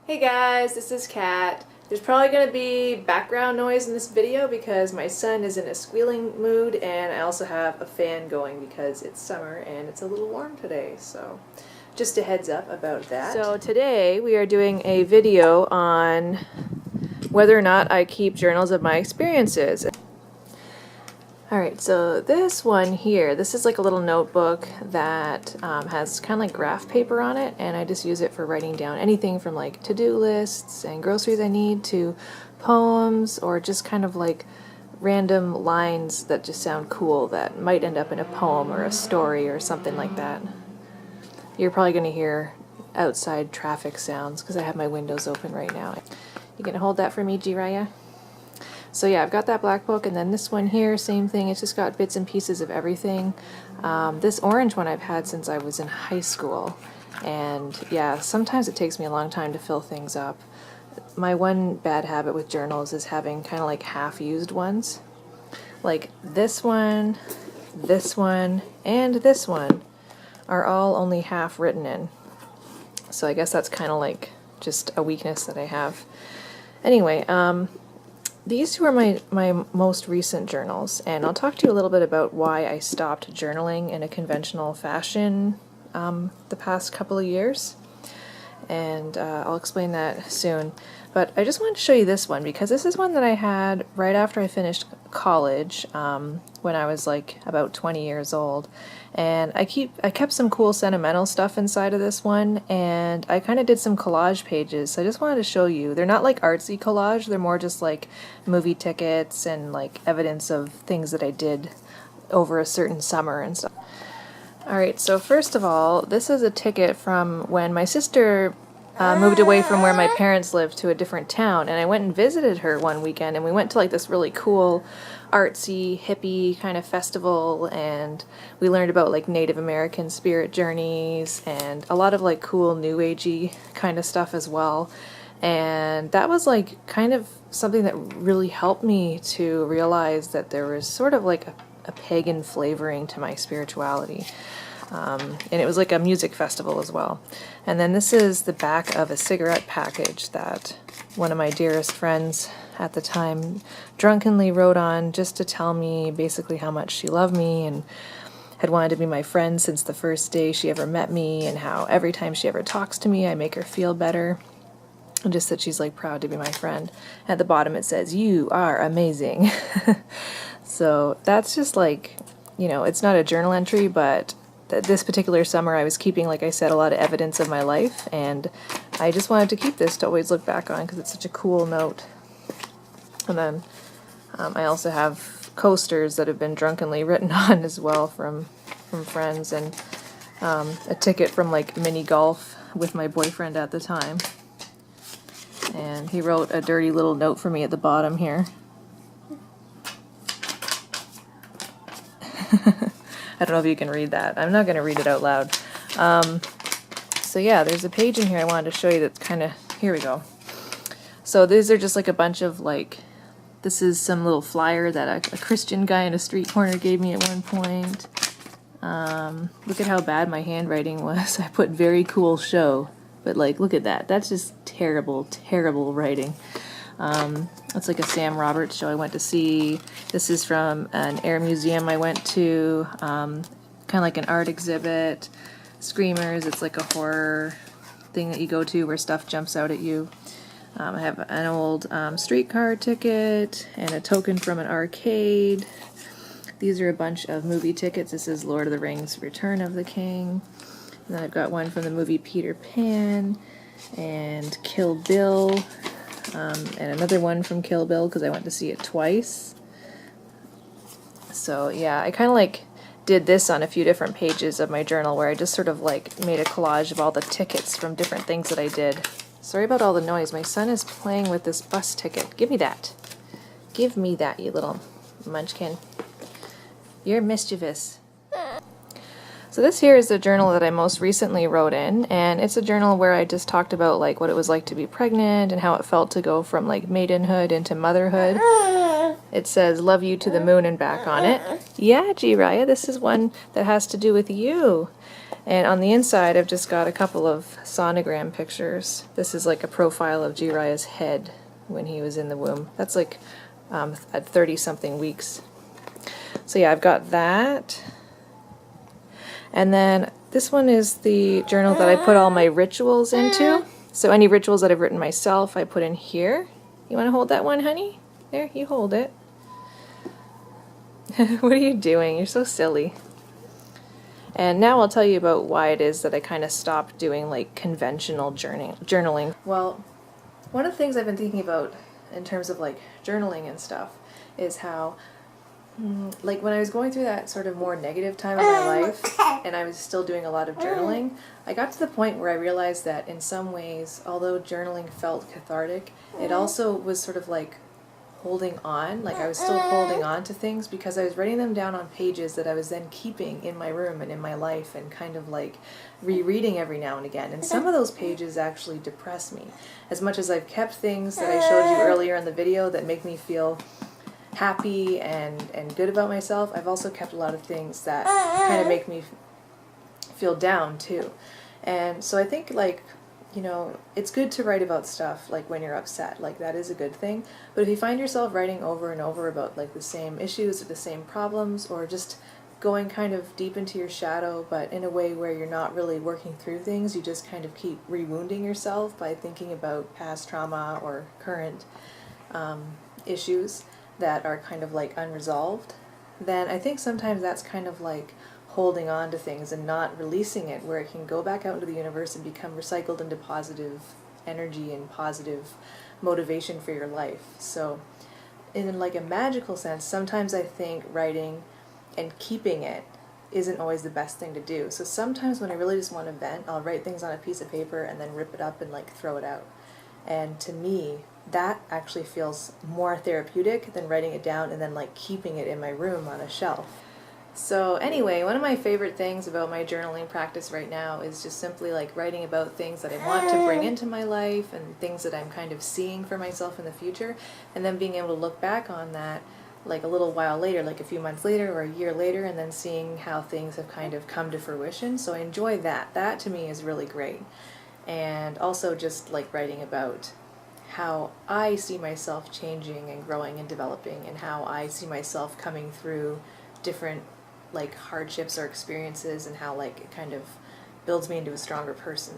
Hey guys, this is Kat. There's probably going to be background noise in this video because my son is in a squealing mood, and I also have a fan going because it's summer and it's a little warm today, so just a heads up about that. So today we are doing a video on whether or not I keep journals of my experiences. Alright, so this one here, this is like a little notebook that has kind of like graph paper on it, and I just use it for writing down anything from like to-do lists and groceries I need to poems, or just kind of like random lines that just sound cool that might end up in a poem or a story or something like that. You're probably going to hear outside traffic sounds because I have my windows open right now. You gonna hold that for me, Jiraiya? So yeah, I've got that black book, and then this one here, same thing. It's just got bits and pieces of everything. This orange one I've had since I was in high school, and yeah, sometimes it takes me a long time to fill things up. My one bad habit with journals is having kind of like half-used ones. Like this one, and this one are all only half written in. So I guess that's kind of like just a weakness that I have. Anyway, these two are my most recent journals, and I'll talk to you a little bit about why I stopped journaling in a conventional fashion the past couple of years, and I'll explain that soon. But I just wanted to show you this one because this is one that I had right after I finished college, when I was like about 20 years old, and I kept some cool sentimental stuff inside of this one, and I kind of did some collage pages, so I just wanted to show you. They're not like artsy collage, they're more just like movie tickets and like evidence of things that I did over a certain summer and stuff. Alright, so first of all, this is a ticket from when my sister moved away from where my parents lived to a different town, and I went and visited her one weekend, and we went to like this really cool artsy hippie kind of festival, and we learned about like Native American spirit journeys and a lot of like cool new agey kind of stuff as well. And that was like kind of something that really helped me to realize that there was sort of like a pagan flavoring to my spirituality. And it was like a music festival as well. And then this is the back of a cigarette package that one of my dearest friends at the time drunkenly wrote on, just to tell me basically how much she loved me and had wanted to be my friend since the first day she ever met me, and how every time she ever talks to me I make her feel better, and just that she's like proud to be my friend. At the bottom it says, "You are amazing." So that's just like, you know, it's not a journal entry, but this particular summer I was keeping, like I said, a lot of evidence of my life, and I just wanted to keep this to always look back on because it's such a cool note. And then I also have coasters that have been drunkenly written on as well from friends, and a ticket from like mini golf with my boyfriend at the time, and he wrote a dirty little note for me at the bottom here. I don't know if you can read that. I'm not going to read it out loud. So yeah, there's a page in here I wanted to show you that's kind of... Here we go. So these are just like a bunch of like... This is some little flyer that a Christian guy in a street corner gave me at one point. Look at how bad my handwriting was. I put "very cool show." But like, look at that. That's just terrible, terrible writing. It's like a Sam Roberts show I went to see. This is from an air museum I went to, kind of like an art exhibit. Screamers, it's like a horror thing that you go to where stuff jumps out at you. I have an old streetcar ticket and a token from an arcade. These are a bunch of movie tickets. This is Lord of the Rings: Return of the King. And then I've got one from the movie Peter Pan and Kill Bill. And another one from Kill Bill because I went to see it twice. So yeah, I kind of like did this on a few different pages of my journal where I just sort of like made a collage of all the tickets from different things that I did. Sorry about all the noise. My son is playing with this bus ticket. Give me that. Give me that, you little munchkin. You're mischievous. So this here is the journal that I most recently wrote in, and it's a journal where I just talked about like what it was like to be pregnant and how it felt to go from like maidenhood into motherhood. It says "Love you to the moon and back" on it. Yeah, Jiraiya, this is one that has to do with you. And on the inside, I've just got a couple of sonogram pictures. This is like a profile of Jiraya's head when he was in the womb. That's like at 30-something weeks. So yeah, I've got that. And then this one is the journal that I put all my rituals into. So any rituals that I've written myself, I put in here. You want to hold that one, honey? There, you hold it. What are you doing? You're so silly. And now I'll tell you about why it is that I kind of stopped doing like conventional journaling. Well, one of the things I've been thinking about in terms of like journaling and stuff is how like when I was going through that sort of more negative time of my life and I was still doing a lot of journaling, I got to the point where I realized that in some ways, although journaling felt cathartic, it also was sort of like holding on, like I was still holding on to things because I was writing them down on pages that I was then keeping in my room and in my life and kind of like rereading every now and again. And some of those pages actually depress me. As much as I've kept things that I showed you earlier in the video that make me feel happy and good about myself, I've also kept a lot of things that kind of make me feel down too. And so I think, like, you know, it's good to write about stuff like when you're upset, like that is a good thing. But if you find yourself writing over and over about like the same issues or the same problems, or just going kind of deep into your shadow but in a way where you're not really working through things, you just kind of keep re-wounding yourself by thinking about past trauma or current issues that are kind of like unresolved, then I think sometimes that's kind of like holding on to things and not releasing it, where it can go back out into the universe and become recycled into positive energy and positive motivation for your life. So in like a magical sense, sometimes I think writing and keeping it isn't always the best thing to do. So sometimes when I really just want to vent, I'll write things on a piece of paper and then rip it up and like throw it out. And to me, that actually feels more therapeutic than writing it down and then like keeping it in my room on a shelf. So anyway, one of my favorite things about my journaling practice right now is just simply like writing about things that I want to bring into my life and things that I'm kind of seeing for myself in the future, and then being able to look back on that like a little while later, like a few months later or a year later, and then seeing how things have kind of come to fruition. So I enjoy that. That to me is really great. And also just like writing about how I see myself changing and growing and developing, and how I see myself coming through different like hardships or experiences, and how like it kind of builds me into a stronger person.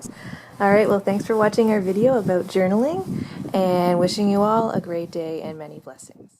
Alright, well, thanks for watching our video about journaling, and wishing you all a great day and many blessings.